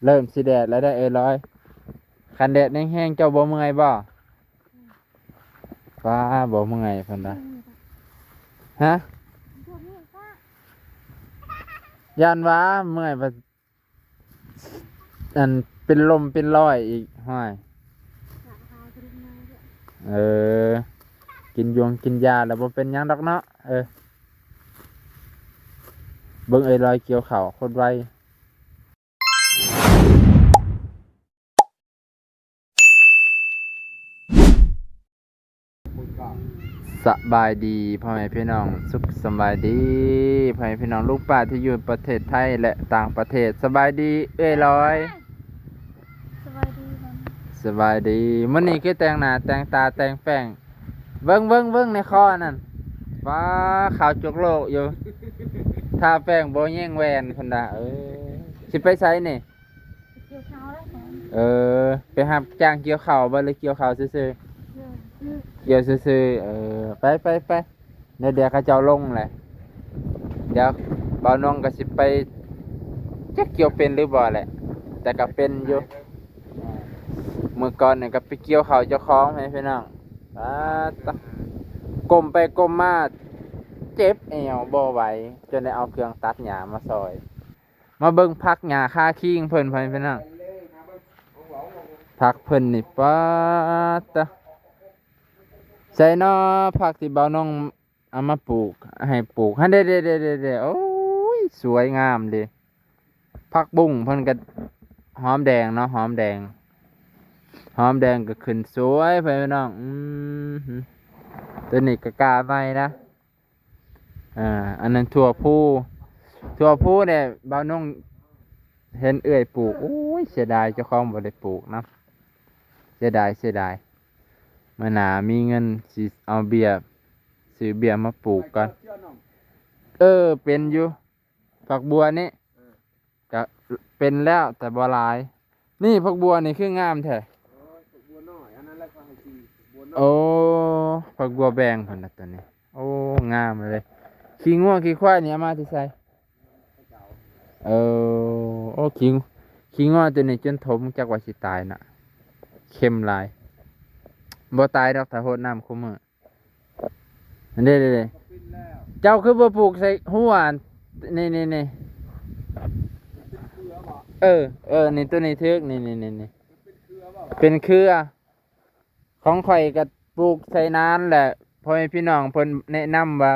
เริ่มสิแดดแล้วได้ร้อยคันแดดแห้งๆเจ้าบ่เมื่อยบ่ฟ้าบ่เมื่อยเพิ่นว่าฮะย่านว่าเมื่อยบ่อันเป็นลมเป็นร้อยอีกห้อยเออกินกินยาแล้วบ่เป็นหยังดอกเนาะเบิ่งรอยเกี่ยวข้าวโคตรไวสบายดีพ่อแม่พี่น้องสุขสบายดีพ่อแม่พี่น้องลูกป้าที่อยู่ประเทศไทยและต่างประเทศสบายดีร้อยสบายดีครับสบายดีมื้อนี้คือแต่งหน้าแต่งตาแต่งแป้งเบิ่งในคอนั่นฟ้าขาวจุกโลกอยู่ทาแป้งบ่แย่งแหวนเพิ่นน่ะสิไปไสนี่เกี่ยวเช้าแล้วครับไปรับจ้างเกี่ยวข้าวบ่หรือเกี่ยวข้าวซื่อๆเกี่ยวซื่อๆไปเดี๋ยวเขาเจ้าลงแหละเดี๋ยวบ่าวน้องก็สิไปจักเกี่ยวเป็นหรือบ่แหละแต่ก็เป็นอยู่มื้อก่อนนี่ก็ไปเกี่ยวข้าวเจ้าของแม่พี่น้องตะก้มไปก้มมาเจ็บเอวบ่ไหวจนได้เอาเครื่องตัดหญ้ามาซอยมาเบิ่งพักหญ้าคาคิงเพิ่นพี่น้องพักเพิ่นนี่ป๊าดตะใส่น้อผักที่บ่าวน้องเอามาปลูกให้ปลูกเด้โอ้ยสวยงามดิผักบุ้งเพิ่นก็หอมแดงเนาะหอมแดงก็ขึ้นสวยพี่น้องตัวนี้ก็กล้าไว้นะอันนั้นถั่วพูเนี่ยบ่าวน้องเห็นเอื้อยปลูกโอ้ยเสียดายเจ้าของบ่ได้ปลูกนะเสียดายมื้อหน้ามีเงินสิเอาซื้อเบียร์มาปลูกก่อนเป็นอยู่ผักบัวนี่ก็เป็นแล้วแต่บ่หลายนี่ผักบัวนี่คืองามแท้โอ้ผักบัวแบงพุ่นน่ะตัวนี้โอ้งามเลยขี้งัวขี้ควายนี่เอามาที่ไสโอ้ขี้งัวตัวนี้จนถมจักว่าสิตายน่ะเค็มหลายบ่ตายดอกถ้าโหดน้ำคุมื้ออันเด้เจ้าคือบ่ปลูกใส่หัวนี่นี่ตัวนี้ทึกนี่เป็นเครือของข่อยก็ปลูกใส่นานแหละพ่อแม่พี่น้องเพิ่นแนะนำว่า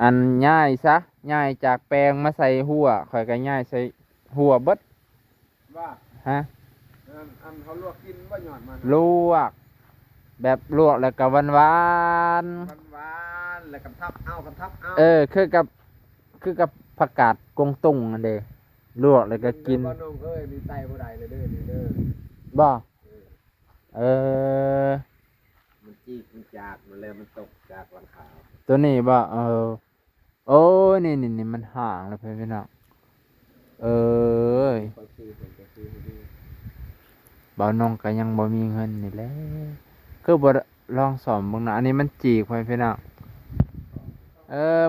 อันย้ายจากแปลงมาใส่หัวข่อยก็ย้ายใส่หัวเบิดว่าฮะอันเขาลวกกินบ่หยอดมันลวกแบบลวกแล้วก็หวานแล้วกันทับเอาคือกับผักกาดกงตุงอันเด้ลวกแล้วก็กินบ่น้องเอ้ยมีไตบ่ได้เลยเด้อนี่เด้อบ่มันจี้มันจากมันเลยมันตกจากหลังคาตัวนี้บ่โอ้นี่มันห่างแล้วพี่น้องบ่าวน้องก็ยังบ่มีเงินนี่แหละคือบ่ลองสอนเบิ่งนะอันนี้มันจีกพี่น้อง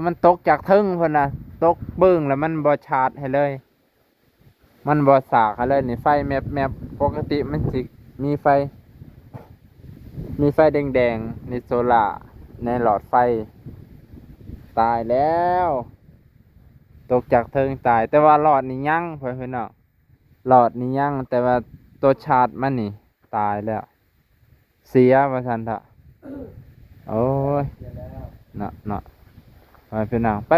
มันตกจากเทิงเพิ่นน่ะตกเบิ่งแล้วมันบ่ชาร์จให้เลยมันบ่สากให้เลยนี่ไฟแมปปกติมันสิมีไฟแดงๆในโซล่าในหลอดไฟตายแล้วตกจากเทิงตายแต่ว่าหลอดนี่ยังพี่น้องหลอดนี่ยังแต่ว่าตัวชาร์จมันนี่ตายแล้วเสียว่าซั่นเถอะโอ้ยเนาะพี่น้องไป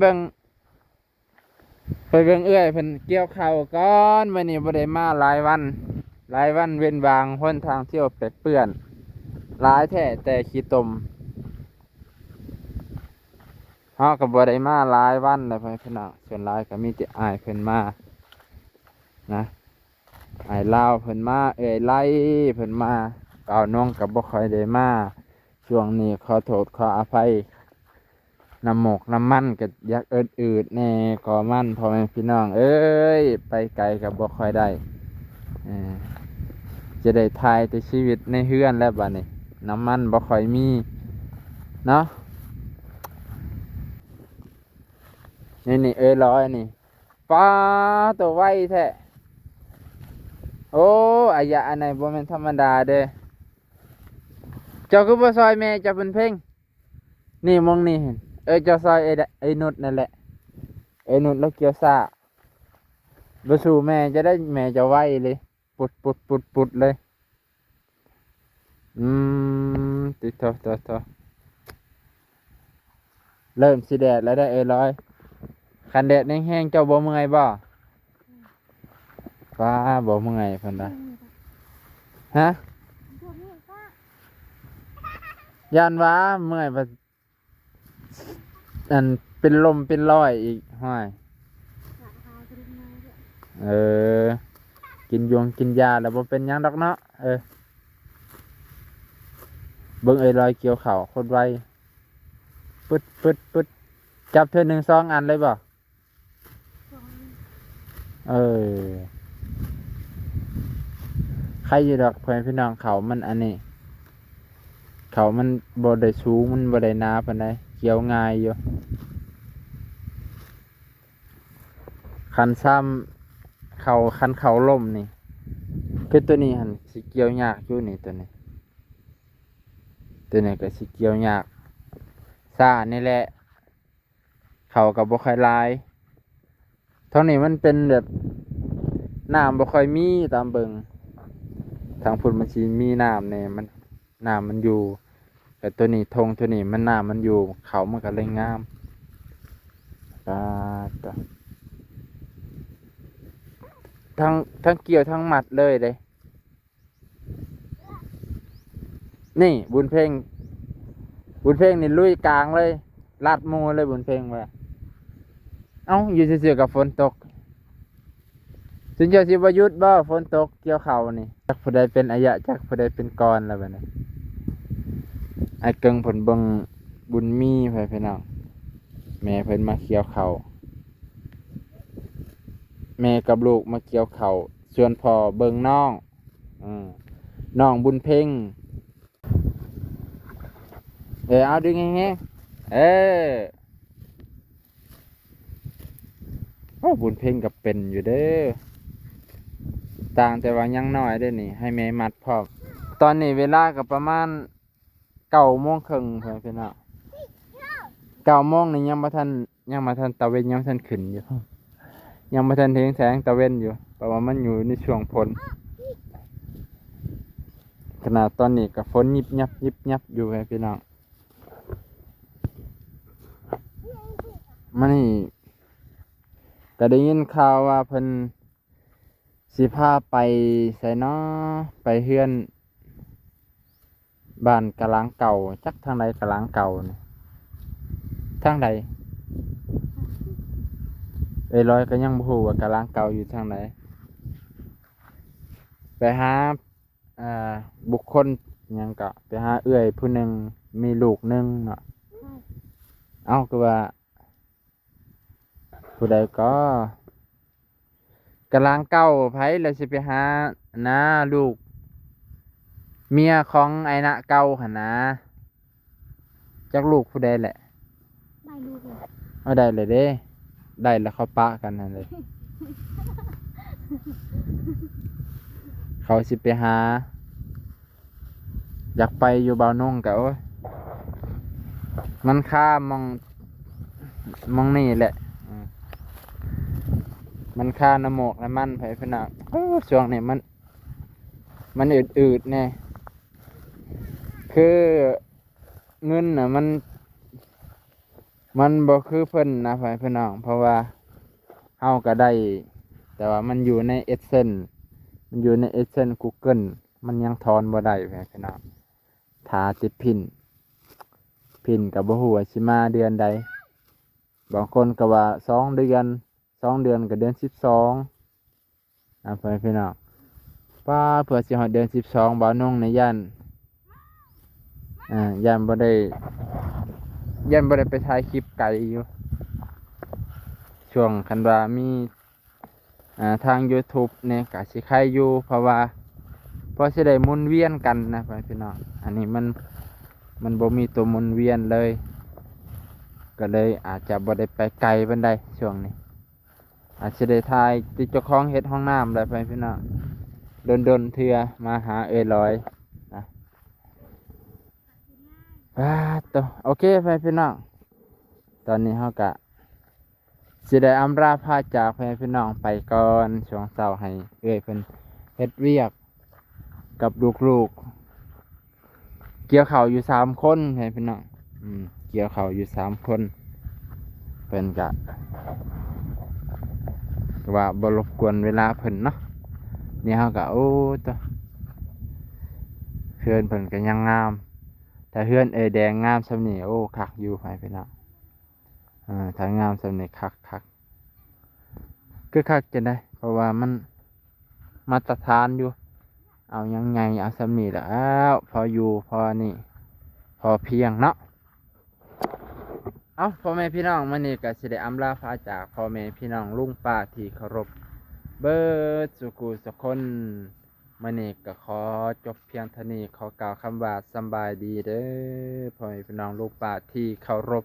เบิ่งเอื้อยเพิ่นเกี่ยวข้าวก่อนมื้อนี้บ่ได้มาหลายวันเว้นวางหนทางเที่ยวเปื้อนหลายแท้แต่ขี้ตมเฮาก็บ่ได้มาหลายวันแล้วพี่น้องส่วนหลายก็มีแต่อ้ายเพิ่นมานะอ้ายลาวเพิ่นมาเอื้อยไล่เพิ่นมาบ่าวน้องก็บ่ค่อยได้มาช่วงนี้ขอโทษขออภัยน้ำหมกน้ำมันก็อยากอืดแน่ก่อมันพ่อแม่พี่น้องเอ้ยไปไกลกับบ่ค่อยได้จะได้ทายแต่ชีวิตในเฮือนแล้วบัดนี้น้ำมันบ่ค่อยมีเนาะนี่ร้อยนี่ ฟ้าตัวไวแท้โอ้อายะอันไหนบ่แม่นธรรมดาเด้เจ้าคือบ่ซอยแม่เจ้าเป็นเพ่งนี่มองนี่เห็นเจ้าซอยไอ้นุชนั่นแหละไอ้นุชแล้วเกี่ยวซ่าบ่สู่แม่จะได้แม่จะไวเลยปุดเลยติดโทเริ่มสิแดดแล้วได้ร้อยคันแดดแห้งๆเจ้าบ่เมื่อยบ่ฟ้าบ่เมื่อยเพิ่นว่าฮะย่านว่าเมื่อยบ่อันเป็นลมเป็นร้อยอีกห้อยกินกินยาแล้วบ่เป็นหยังดอกเนาะเบิ่งลอยเกี่ยวข้าวโคตรไวปึ๊ดจับเธอ1 2อันเลยบ่ใครอยู่ดอกเพื่อนพี่น้องเขามันอันนี้เขามันบ่ได้สูงมันบ่ได้หนาปานใดเกี่ยวง่ายอยู่คันซ้ำเขาล่มนี่คือตัวนี้หั่นสิเกี่ยวยากอยู่นี่ตัวนี้ก็สิเกี่ยวยากซ่านี่แหละเขาก็บ่ค่อยลายเท่านี้มันเป็นแบบน้ำบ่ค่อยมีตามเบิ่งทางพุ่นมันสิมีน้ำเนี่ยน้ำมันอยู่แต่ตัวนี้ตัวนี้มันน้ำมันอยู่เขามันก็เลยงามทั้งเกี่ยวทั้งหมัดเลยนี่บุญเพ่งนี่ลุยกลางเลยลาดมูเลยบุญเพ่งว่าเอ้าอยู่เฉยๆกับฝนตกถึงจะสิบยุทธบ่ฝนตกเกี่ยวเข่านี่จักผู้ใดเป็นอายะจักผู้ใดเป็นกรแล้วบัดนี้ไอ้เกิงผลเบิ่งบุญมีไปพี่น้องแม่เพิ่นมาเกี่ยวเข่าแม่กับลูกมาเกี่ยวเข่าส่วนพ่อเบิ่งน้องบุญเพ่งเอาดึงแห้งโอ้บุญเพ่งกับเป็นอยู่เด้อต่างแต่ว่ายังน้อยได้นี่ให้แม่มัดพร้อมตอนนี้เวลากับประมาณ9:30เพิ่นพี่น้อง9:00นี่ยังบ่ทันตะเวนยังบ่ทันขึ้นอยู่ยังบ่ทันถึงแสงตะเวนอยู่เพราะว่ามันอยู่ในช่วงฝนขนาดตอนนี้ก็ฝนยิบยับอยู่พี่น้องมันนี่ก็ได้ยินข่าวว่าเพิ่นสิพาไปไสน้อไปเฮือนบ้านกะหลังเก่าจักทางใดกะหลังเก่านี่ทางใดร้อยก็ยังบ่ฮู้ว่ากะหลังเก่าอยู่ทางไหนไปหาบุคคลหยังก็ไปหาเอื้อยผู้หนึงมีลูกหนึงเนาะเอ้าก็ว่าผู้ใดก็กะหลังเก่าไผแล้วสิไปหาน้าลูกเมียของไอ้ณเก่าหั่นนะจักลูกผู้ใดแหละได้ลูกเลย เอาได้เลยเด้ได้แล้วเขาปะกันนั่นเลย เขาสิไปหาอยากไปอยู่บ่าวนงกะโอ้ยมันค่ามองนี่แหละมันค่าน้ำหมกน้ำมันไผพนักช่วงนี้มันอืดๆแน่คือเงินน่ะมันบ่คือเพิ่นนะไผพนักเพราะว่าเฮาก็ได้แต่ว่ามันอยู่ในAdsense Google มันยังถอนบ่ได้ไผพนักถ้าติดพินก็บ่ฮู้ว่าสิมาเดือนใดบางคนก็ว่า2 เดือนก็เดือน12ไผพนักป้าเพื่อสิฮอดเดือน12บ่าวนงในย่านบ่ได้ไปถ่ายคลิปไกลอยู่ช่วงคันว่ามีทาง YouTube เนี่ยก็สิใครอยู่เพราะว่าพอสิได้หมุนเวียนกันนะพี่น้องอันนี้มันบ่มีตัวหมุนเวียนเลยก็เลยอาจจะบ่ได้ไปไกลปานใดช่วงนี้ อาจจะได้ทายติดเจ้าของเฮ็ดห้องน้ำอะไรไปพี่น้องดนเทื่อมาหาเอ้ยลอยนะตัวโอเคไปพี่น้องตอนนี้เฮากะสิได้อำลาพาจากไปพี่น้องไปก่อนช่วงเช้าให้เอ้ยเพิ่นเฮ็ดเวียกกับลูกๆเกี่ยวข้าวอยู่3 คนให้พี่น้องเกี่ยวข้าวอยู่3 คนเป็นกะว่าบ่รบกวนเวลาเพิ่นเนาะนี่เฮากะโอ้ตัวเฮือนเพิ่นก็ยังงามแต่เฮือนเอ้ยแดงงามซำนี้โอ้คักอยู่ไปพี่น้องถ้างามซำนี้คักคือคักจะได้เพราะว่ามันมาตรฐานอยู่เอายังไงเอาซำนี้แล้วพออยู่พอนี่พอเพียงเนาะเอาพ่อแม่พี่น้องมื้อนี้ก็สิได้อำลาพาจากพ่อแม่พี่น้องลุงป้าที่เคารพเบิดสุขุสุคนมื้อนี้ก็ขอจบเพียงเท่านี้ขอกล่าวคำว่าสำบายดีเด้อพ่อแม่พี่น้องลุงป้าที่เคารพ